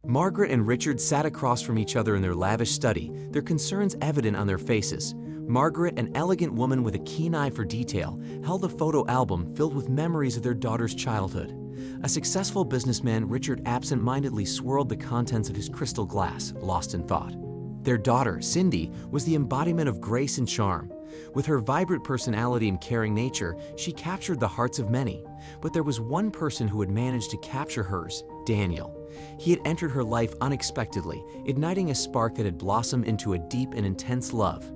Margaret and Richard sat across from each other in their lavish study, their concerns evident on their faces. Margaret, an elegant woman with a keen eye for detail, held a photo album filled with memories of their daughter's childhood. A successful businessman, Richard absent-mindedly swirled the contents of his crystal glass, lost in thought. Their daughter, Cindy, was the embodiment of grace and charm. With her vibrant personality and caring nature, she captured the hearts of many. But there was one person who had managed to capture hers: Daniel. He had entered her life unexpectedly, igniting a spark that had blossomed into a deep and intense love.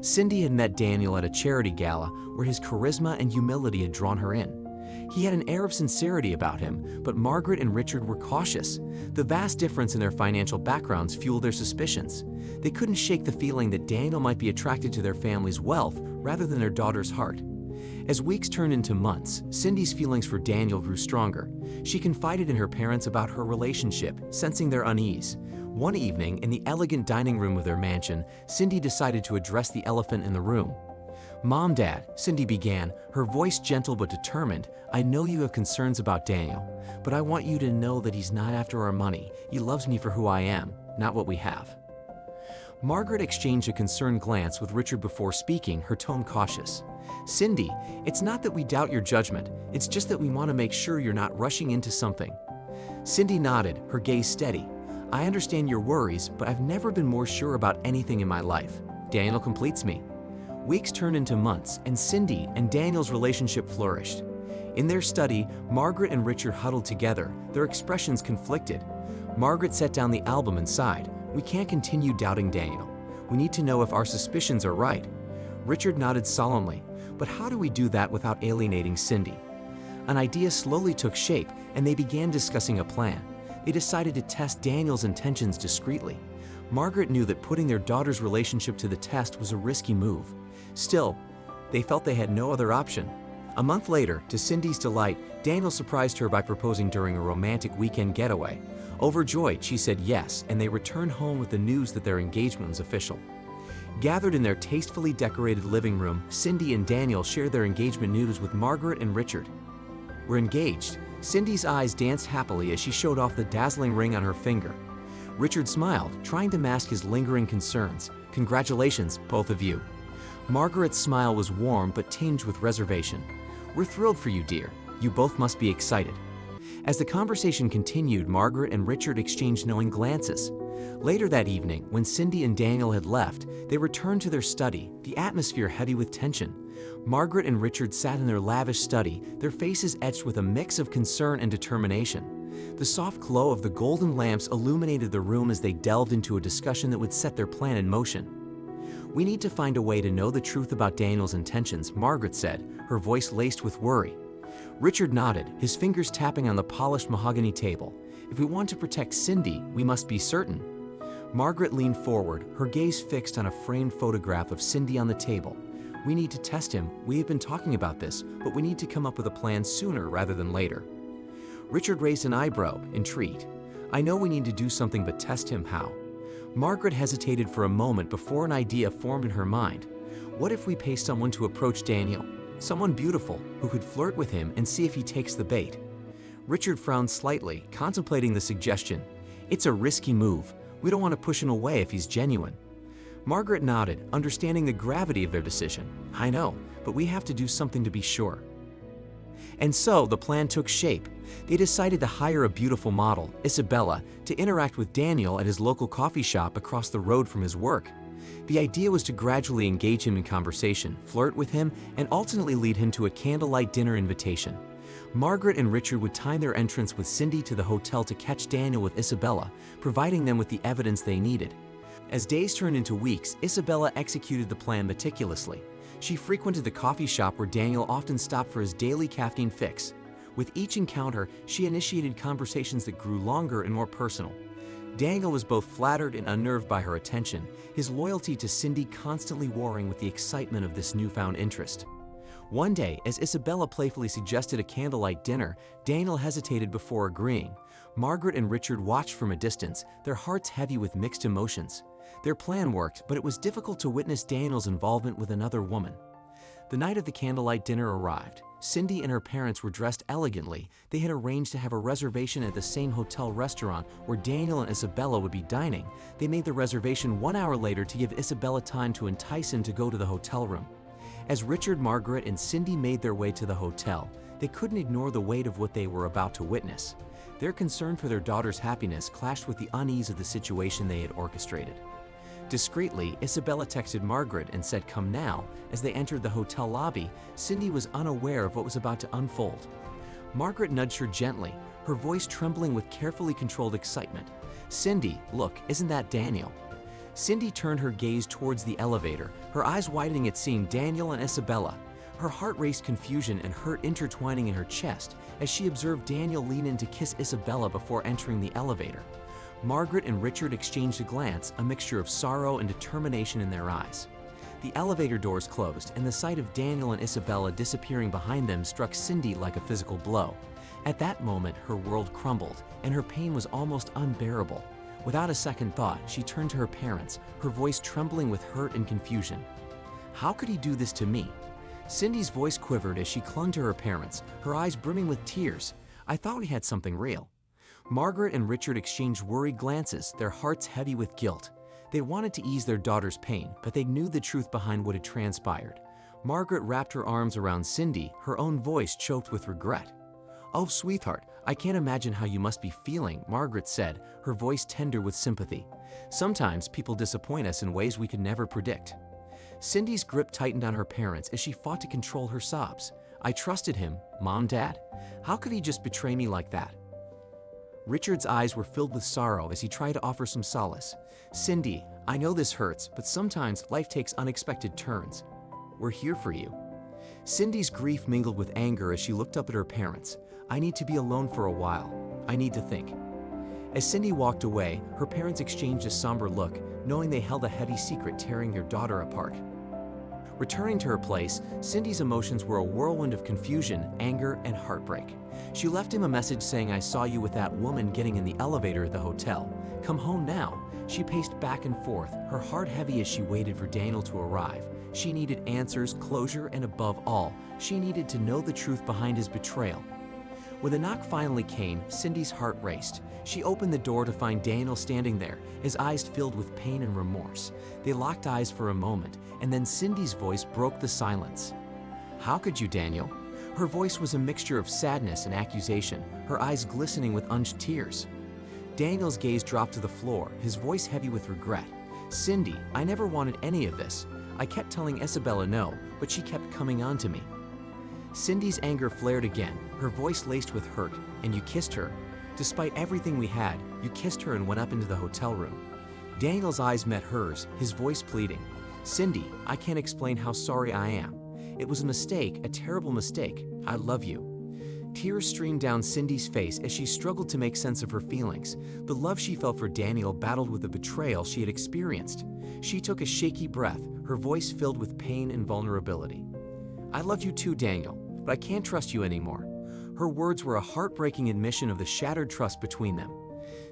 Cindy had met Daniel at a charity gala where his charisma and humility had drawn her in. He had an air of sincerity about him, but Margaret and Richard were cautious. The vast difference in their financial backgrounds fueled their suspicions. They couldn't shake the feeling that Daniel might be attracted to their family's wealth rather than their daughter's heart. As weeks turned into months, Cindy's feelings for Daniel grew stronger. She confided in her parents about her relationship, sensing their unease. One evening, in the elegant dining room of their mansion, Cindy decided to address the elephant in the room. "Mom, Dad," Cindy began, her voice gentle but determined, "I know you have concerns about Daniel, but I want you to know that he's not after our money. He loves me for who I am, not what we have." Margaret exchanged a concerned glance with Richard before speaking, her tone cautious. "Cindy, it's not that we doubt your judgment, it's just that we want to make sure you're not rushing into something." Cindy nodded, her gaze steady. "I understand your worries, but I've never been more sure about anything in my life. Daniel completes me." Weeks turned into months, and Cindy and Daniel's relationship flourished. In their study, Margaret and Richard huddled together, their expressions conflicted. Margaret set down the album and sighed. "We can't continue doubting Daniel. We need to know if our suspicions are right." Richard nodded solemnly. "But how do we do that without alienating Cindy?" An idea slowly took shape, and they began discussing a plan. They decided to test Daniel's intentions discreetly. Margaret knew that putting their daughter's relationship to the test was a risky move. Still, they felt they had no other option. A month later, to Cindy's delight, Daniel surprised her by proposing during a romantic weekend getaway. Overjoyed, she said yes, and they returned home with the news that their engagement was official. Gathered in their tastefully decorated living room, Cindy and Daniel shared their engagement news with Margaret and Richard. "We're engaged." Cindy's eyes danced happily as she showed off the dazzling ring on her finger. Richard smiled, trying to mask his lingering concerns. "Congratulations, both of you." Margaret's smile was warm but tinged with reservation. "We're thrilled for you, dear. You both must be excited." As the conversation continued, Margaret and Richard exchanged knowing glances. Later that evening, when Cindy and Daniel had left, they returned to their study, the atmosphere heavy with tension. Margaret and Richard sat in their lavish study, their faces etched with a mix of concern and determination. The soft glow of the golden lamps illuminated the room as they delved into a discussion that would set their plan in motion. "We need to find a way to know the truth about Daniel's intentions," Margaret said, her voice laced with worry. Richard nodded, his fingers tapping on the polished mahogany table. "If we want to protect Cindy, we must be certain." Margaret leaned forward, her gaze fixed on a framed photograph of Cindy on the table. "We need to test him. We have been talking about this, but we need to come up with a plan sooner rather than later." Richard raised an eyebrow, intrigued. "I know we need to do something, but test him how?" Margaret hesitated for a moment before an idea formed in her mind. What if we pay someone to approach Daniel? Someone beautiful, who could flirt with him and see if he takes the bait. Richard frowned slightly, contemplating the suggestion. "It's a risky move. We don't want to push him away if he's genuine." Margaret nodded, understanding the gravity of their decision. "I know, but we have to do something to be sure." And so the plan took shape. They decided to hire a beautiful model, Isabella, to interact with Daniel at his local coffee shop across the road from his work. The idea was to gradually engage him in conversation, flirt with him, and ultimately lead him to a candlelight dinner invitation. Margaret and Richard would time their entrance with Cindy to the hotel to catch Daniel with Isabella, providing them with the evidence they needed. As days turned into weeks, Isabella executed the plan meticulously. She frequented the coffee shop where Daniel often stopped for his daily caffeine fix. With each encounter, she initiated conversations that grew longer and more personal. Daniel was both flattered and unnerved by her attention, his loyalty to Cindy constantly warring with the excitement of this newfound interest. One day, as Isabella playfully suggested a candlelight dinner, Daniel hesitated before agreeing. Margaret and Richard watched from a distance, their hearts heavy with mixed emotions. Their plan worked, but it was difficult to witness Daniel's involvement with another woman. The night of the candlelight dinner arrived. Cindy and her parents were dressed elegantly. They had arranged to have a reservation at the same hotel restaurant where Daniel and Isabella would be dining. They made the reservation 1 hour later to give Isabella time to entice him to go to the hotel room. As Richard, Margaret, and Cindy made their way to the hotel, they couldn't ignore the weight of what they were about to witness. Their concern for their daughter's happiness clashed with the unease of the situation they had orchestrated. Discreetly, Isabella texted Margaret and said, "Come now." As they entered the hotel lobby, Cindy was unaware of what was about to unfold. Margaret nudged her gently, her voice trembling with carefully controlled excitement. "Cindy, look, isn't that Daniel?" Cindy turned her gaze towards the elevator, her eyes widening at seeing Daniel and Isabella. Her heart raced, confusion and hurt intertwining in her chest as she observed Daniel lean in to kiss Isabella before entering the elevator. Margaret and Richard exchanged a glance, a mixture of sorrow and determination in their eyes. The elevator doors closed, and the sight of Daniel and Isabella disappearing behind them struck Cindy like a physical blow. At that moment, her world crumbled, and her pain was almost unbearable. Without a second thought, she turned to her parents, her voice trembling with hurt and confusion. "How could he do this to me?" Cindy's voice quivered as she clung to her parents, her eyes brimming with tears. "I thought we had something real." Margaret and Richard exchanged worried glances, their hearts heavy with guilt. They wanted to ease their daughter's pain, but they knew the truth behind what had transpired. Margaret wrapped her arms around Cindy, her own voice choked with regret. "Oh, sweetheart, I can't imagine how you must be feeling," Margaret said, her voice tender with sympathy. "Sometimes people disappoint us in ways we could never predict." Cindy's grip tightened on her parents as she fought to control her sobs. "I trusted him, Mom, Dad. How could he just betray me like that?" Richard's eyes were filled with sorrow as he tried to offer some solace. "Cindy, I know this hurts, but sometimes life takes unexpected turns. We're here for you." Cindy's grief mingled with anger as she looked up at her parents. "I need to be alone for a while. I need to think." As Cindy walked away, her parents exchanged a somber look, knowing they held a heavy secret tearing their daughter apart. Returning to her place, Cindy's emotions were a whirlwind of confusion, anger, and heartbreak. She left him a message saying, "I saw you with that woman getting in the elevator at the hotel. Come home now." She paced back and forth, her heart heavy as she waited for Daniel to arrive. She needed answers, closure, and above all, she needed to know the truth behind his betrayal. When the knock finally came, Cindy's heart raced. She opened the door to find Daniel standing there, his eyes filled with pain and remorse. They locked eyes for a moment, and then Cindy's voice broke the silence. "How could you, Daniel?" Her voice was a mixture of sadness and accusation, her eyes glistening with unused tears. Daniel's gaze dropped to the floor, his voice heavy with regret. "Cindy, I never wanted any of this. I kept telling Isabella no, but she kept coming on to me." Cindy's anger flared again, her voice laced with hurt. "And you kissed her. Despite everything we had, you kissed her and went up into the hotel room." Daniel's eyes met hers, his voice pleading. "Cindy, I can't explain how sorry I am. It was a mistake, a terrible mistake. I love you." Tears streamed down Cindy's face as she struggled to make sense of her feelings. The love she felt for Daniel battled with the betrayal she had experienced. She took a shaky breath, her voice filled with pain and vulnerability. "I love you too, Daniel, but I can't trust you anymore." Her words were a heartbreaking admission of the shattered trust between them.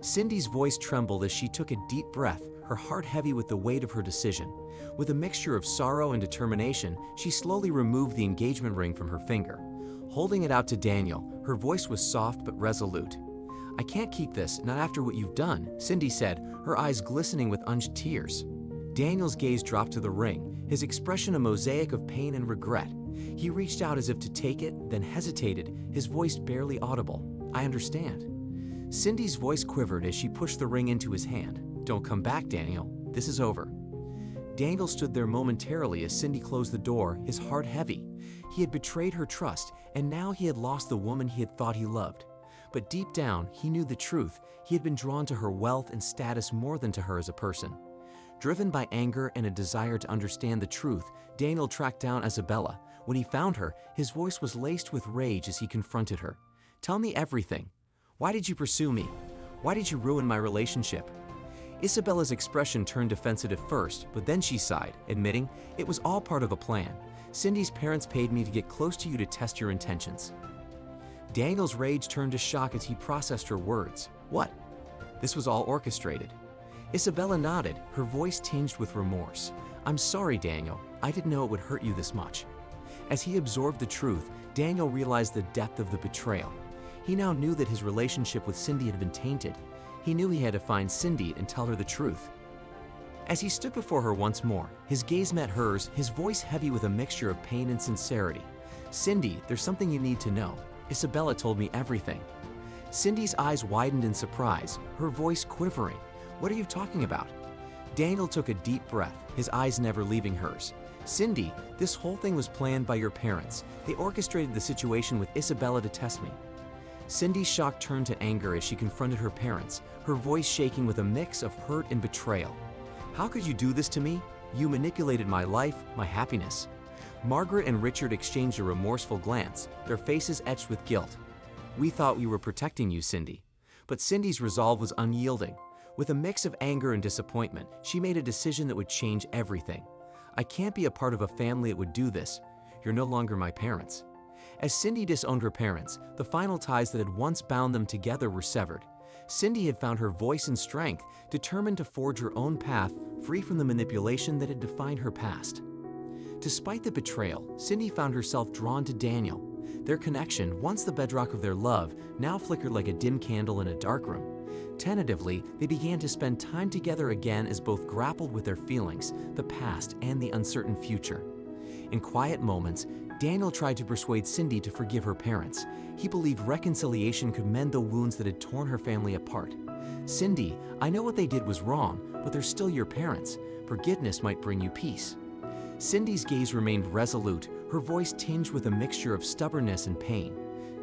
Cindy's voice trembled as she took a deep breath, her heart heavy with the weight of her decision. With a mixture of sorrow and determination, she slowly removed the engagement ring from her finger. Holding it out to Daniel, her voice was soft but resolute. "I can't keep this, not after what you've done," Cindy said, her eyes glistening with unused tears. Daniel's gaze dropped to the ring, his expression a mosaic of pain and regret. He reached out as if to take it, then hesitated, his voice barely audible. "I understand." Cindy's voice quivered as she pushed the ring into his hand. "Don't come back, Daniel. This is over." Daniel stood there momentarily as Cindy closed the door, his heart heavy. He had betrayed her trust, and now he had lost the woman he had thought he loved. But deep down, he knew the truth. He had been drawn to her wealth and status more than to her as a person. Driven by anger and a desire to understand the truth, Daniel tracked down Isabella. When he found her, his voice was laced with rage as he confronted her. "Tell me everything. Why did you pursue me? Why did you ruin my relationship?" Isabella's expression turned defensive at first, but then she sighed, admitting, "It was all part of a plan. Cindy's parents paid me to get close to you to test your intentions." Daniel's rage turned to shock as he processed her words. "What? This was all orchestrated?" Isabella nodded, her voice tinged with remorse. "I'm sorry, Daniel. I didn't know it would hurt you this much." As he absorbed the truth, Daniel realized the depth of the betrayal. He now knew that his relationship with Cindy had been tainted. He knew he had to find Cindy and tell her the truth. As he stood before her once more, his gaze met hers, his voice heavy with a mixture of pain and sincerity. "Cindy, there's something you need to know. Isabella told me everything." Cindy's eyes widened in surprise, her voice quivering. "What are you talking about?" Daniel took a deep breath, his eyes never leaving hers. "Cindy, this whole thing was planned by your parents. They orchestrated the situation with Isabella to test me." Cindy's shock turned to anger as she confronted her parents, her voice shaking with a mix of hurt and betrayal. "How could you do this to me? You manipulated my life, my happiness." Margaret and Richard exchanged a remorseful glance, their faces etched with guilt. "We thought we were protecting you, Cindy." But Cindy's resolve was unyielding. With a mix of anger and disappointment, she made a decision that would change everything. "I can't be a part of a family that would do this. You're no longer my parents." As Cindy disowned her parents, the final ties that had once bound them together were severed. Cindy had found her voice and strength, determined to forge her own path, free from the manipulation that had defined her past. Despite the betrayal, Cindy found herself drawn to Daniel. Their connection, once the bedrock of their love, now flickered like a dim candle in a dark room. Tentatively, they began to spend time together again as both grappled with their feelings, the past, and the uncertain future. In quiet moments, Daniel tried to persuade Cindy to forgive her parents. He believed reconciliation could mend the wounds that had torn her family apart. "Cindy, I know what they did was wrong, but they're still your parents. Forgiveness might bring you peace." Cindy's gaze remained resolute, her voice tinged with a mixture of stubbornness and pain.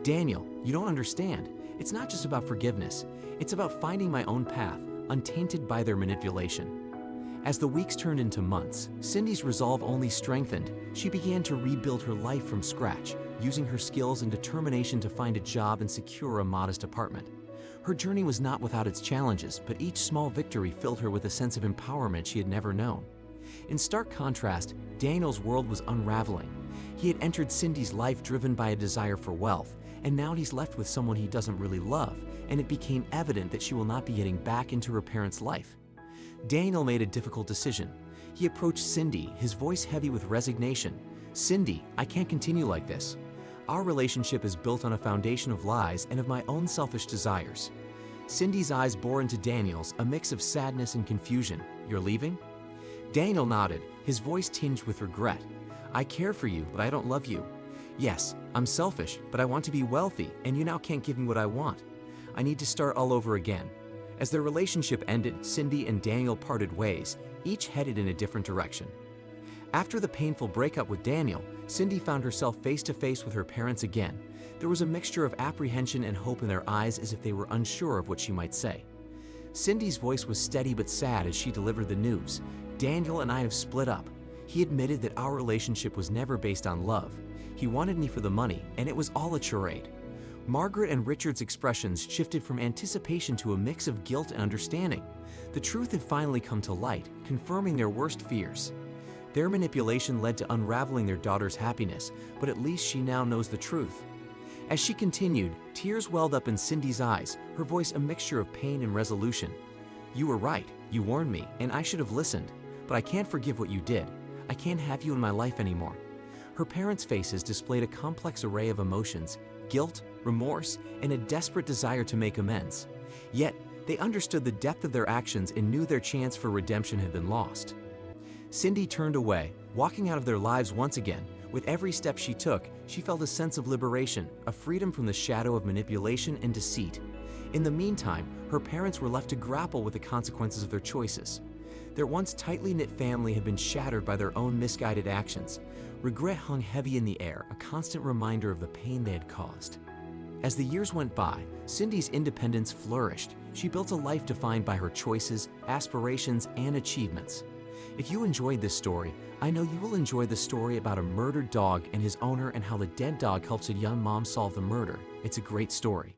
"Daniel, you don't understand. It's not just about forgiveness. It's about finding my own path, untainted by their manipulation." As the weeks turned into months, Cindy's resolve only strengthened. She began to rebuild her life from scratch, using her skills and determination to find a job and secure a modest apartment. Her journey was not without its challenges, but each small victory filled her with a sense of empowerment she had never known. In stark contrast, Daniel's world was unraveling. He had entered Cindy's life driven by a desire for wealth, and now he's left with someone he doesn't really love, and it became evident that she will not be getting back into her parents' life. Daniel made a difficult decision. He approached Cindy, his voice heavy with resignation. "Cindy, I can't continue like this. Our relationship is built on a foundation of lies and of my own selfish desires." Cindy's eyes bore into Daniel's, a mix of sadness and confusion. "You're leaving?" Daniel nodded, his voice tinged with regret. "I care for you, but I don't love you. Yes, I'm selfish, but I want to be wealthy, and you now can't give me what I want. I need to start all over again." As their relationship ended, Cindy and Daniel parted ways, each headed in a different direction. After the painful breakup with Daniel, Cindy found herself face to face with her parents again. There was a mixture of apprehension and hope in their eyes, as if they were unsure of what she might say. Cindy's voice was steady but sad as she delivered the news. "Daniel and I have split up. He admitted that our relationship was never based on love. He wanted me for the money, and it was all a charade." Margaret and Richard's expressions shifted from anticipation to a mix of guilt and understanding. The truth had finally come to light, confirming their worst fears. Their manipulation led to unraveling their daughter's happiness, but at least she now knows the truth. As she continued, tears welled up in Cindy's eyes, her voice a mixture of pain and resolution. "You were right, you warned me, and I should have listened. But I can't forgive what you did. I can't have you in my life anymore." Her parents' faces displayed a complex array of emotions: guilt, remorse, and a desperate desire to make amends. Yet, they understood the depth of their actions and knew their chance for redemption had been lost. Cindy turned away, walking out of their lives once again. With every step she took, she felt a sense of liberation, a freedom from the shadow of manipulation and deceit. In the meantime, her parents were left to grapple with the consequences of their choices. Their once tightly knit family had been shattered by their own misguided actions. Regret hung heavy in the air, a constant reminder of the pain they had caused. As the years went by, Cindy's independence flourished. She built a life defined by her choices, aspirations, and achievements. If you enjoyed this story, I know you will enjoy the story about a murdered dog and his owner, and how the dead dog helps a young mom solve the murder. It's a great story.